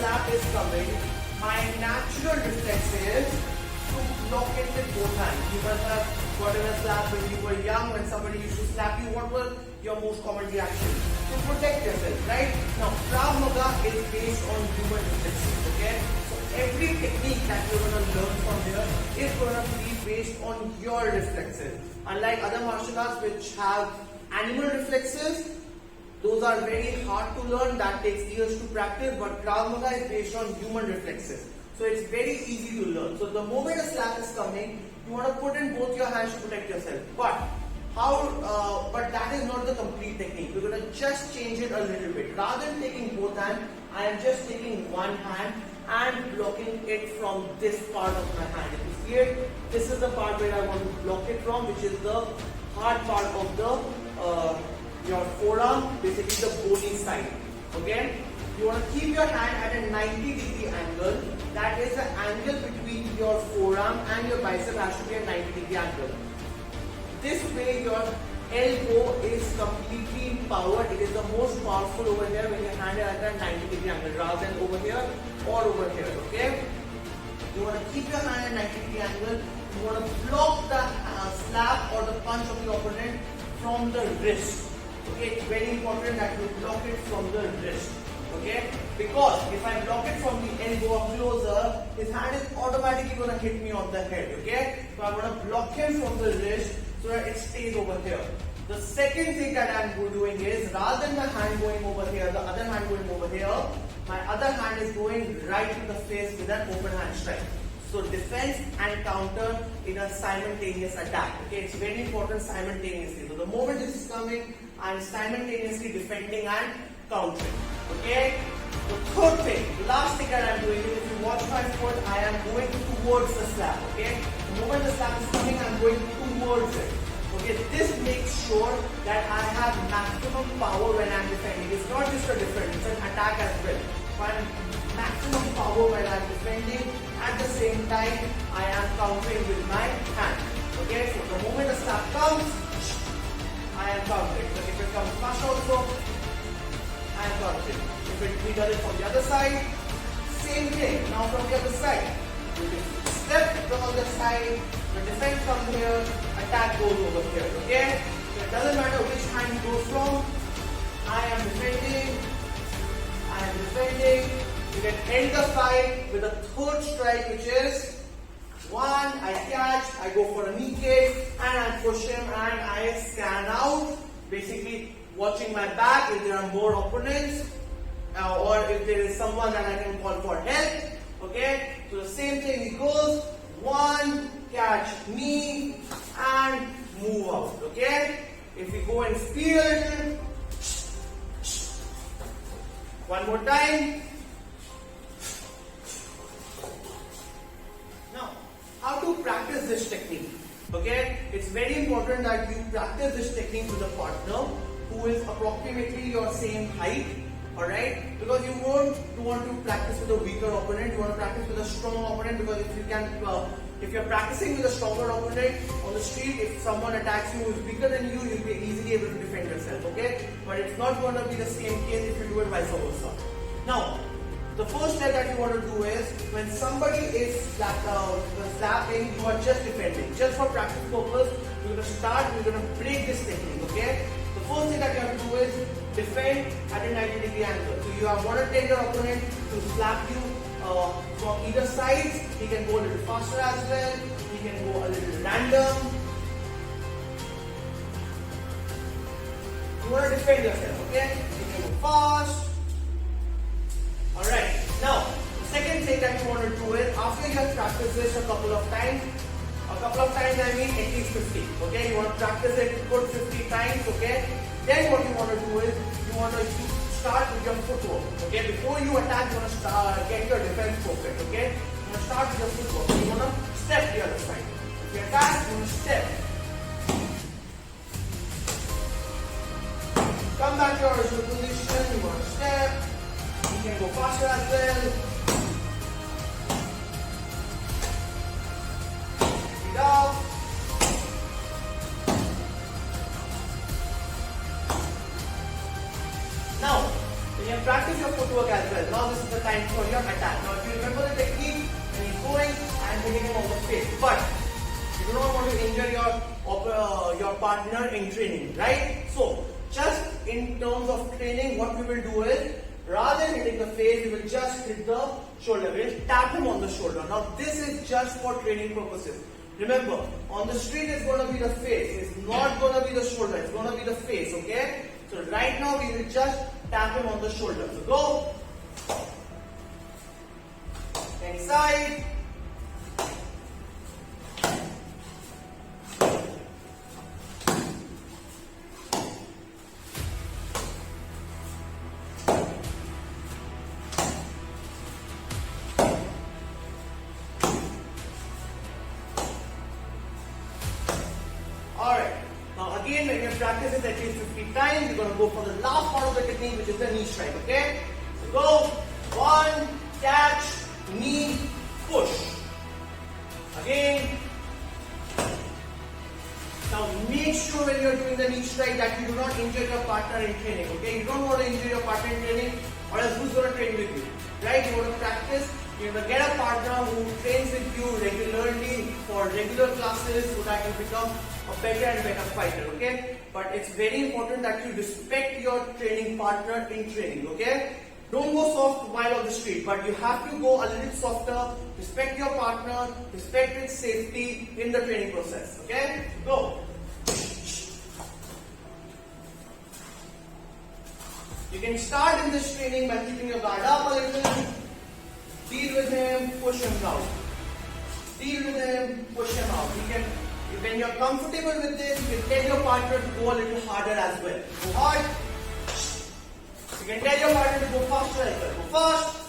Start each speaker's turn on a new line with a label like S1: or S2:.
S1: slap is coming, my natural reflex is to block it with both hands. You must have gotten a slap when you were young, when somebody used to slap you. What was your most common reaction? To protect yourself, right? Now, Krav Maga is based on human reflexes, okay? So every technique that you're going to learn from here is going to be based on your reflexes. Unlike other martial arts which have animal reflexes, those are very hard to learn, that takes years to practice, but Krav Maga is based on human reflexes. So it's very easy to learn. So the moment a slap is coming, you want to put in both your hands to protect yourself. But that is not the complete technique. We're going to just change it a little bit. Rather than taking both hands, I am just taking one hand and blocking it from this part of my hand. If you see it, this is the part where I want to block it from, which is the hard part of the your forearm, basically the bony side. Okay? You want to keep your hand at a 90-degree angle. That is the angle between your forearm and your bicep has to be a 90-degree angle. This way your elbow is completely empowered. It is the most powerful over here when your hand is at a 90-degree angle rather than over here or over here. Okay? You want to keep your hand at a 90-degree angle. You want to block the slap or the punch of the opponent from the wrist. Okay, it's very important that you block it from the wrist. Okay, because if I block it from the elbow or closer, his hand is automatically going to hit me on the head. Okay, so I'm going to block him from the wrist so that it stays over here. The second thing that I'm doing is, rather than my hand going over here, the other hand going over here, my other hand is going right to the face with an open hand strike. So defense and counter in a simultaneous attack. Okay, it's very important simultaneously. So the moment this is coming, I'm simultaneously defending and countering. Okay. The third thing, the last thing that I'm doing is, if you watch my foot, I am going towards the slap. Okay. The moment the slap is coming, I'm going towards it. Okay. This makes sure that I have maximum power when I'm defending. It's not just a defense; it's an attack as well. So I'm maximum power when I'm defending. At the same time, I am countering with my hand. Okay, so the moment the slap comes, I am countering. But if it comes fast also, I am countering. If we does it from the other side, same thing. Now from the other side, you step from the other side, the defense comes here, attack goes over here. Okay, so it doesn't matter which hand you go from. I am defending. I am defending. You can end the fight with a third strike, which is one, I catch, I go for a knee kick, and I push him and I scan out, basically watching my back if there are more opponents or if there is someone that I can call for help. Okay, so the same thing, it goes one, catch, knee, and move out. Okay, if we go and speed a little, one more time. How to practice this technique? Okay, it's very important that you practice this technique with a partner who is approximately your same height. Alright, because you won't want to practice with a weaker opponent. You want to practice with a strong opponent, because if you're practicing with a stronger opponent on the street, if someone attacks you who is weaker than you, you'll be easily able to defend yourself. Okay, but it's not going to be the same case if you do it vice versa. Now, the first step that you want to do is, when somebody is slapping, you are just defending. Just for practice purpose, we're going to break this technique, okay? The first thing that you have to do is defend at a 90-degree angle. So you want to take your opponent to slap you from either side. He can go a little faster as well. He can go a little random. You want to defend yourself, okay? You can go fast. Alright, now the second thing that you want to do is, after you have practiced this a couple of times I mean at least 50, okay? You want to practice it good 50 times, okay? Then what you want to do is, you want to start with your footwork, okay? Before you attack, you want to get your defense perfect, okay? You want to start with your footwork. You want to step the other side. If you attack, you want to step. Come back to your original position, you want to step. You can go faster as well. Speed up. Now, When you practice your footwork as well, now this is the time for your attack. Now if you remember the technique, when he's going and hitting him on the face, but you do not want to injure your partner in training, right? So just in terms of training, what we will do is, rather than hitting the face, we will just hit the shoulder. We will tap him on the shoulder. Now this is just for training purposes. Remember, on the street it's going to be the face. It's not going to be the shoulder. It's going to be the face, okay? So right now we will just tap him on the shoulder. So go. Next side. Alright, now again when you practice it at least 50 times, you're going to go for the last part of the technique, which is the knee strike, okay? So go, 1, catch, knee, push. Again. Now make sure when you're doing the knee strike that you do not injure your partner in training, okay? You don't want to injure your partner in training, or else who's going to train with you, right? You want to practice. You want to get a partner who trains with you regularly for regular classes so that you become a better and better fighter, okay? But it's very important that you respect your training partner in training, okay? Don't go soft while on the street, but you have to go a little softer, respect your partner, respect its safety in the training process, okay? Go. You can start in this training by keeping your guard up a little. Deal with him, push him down. Deal with him, push him out. When you're comfortable with this, you can tell your partner to go a little harder as well. Go hard. You can tell your partner to go faster as well. Go fast.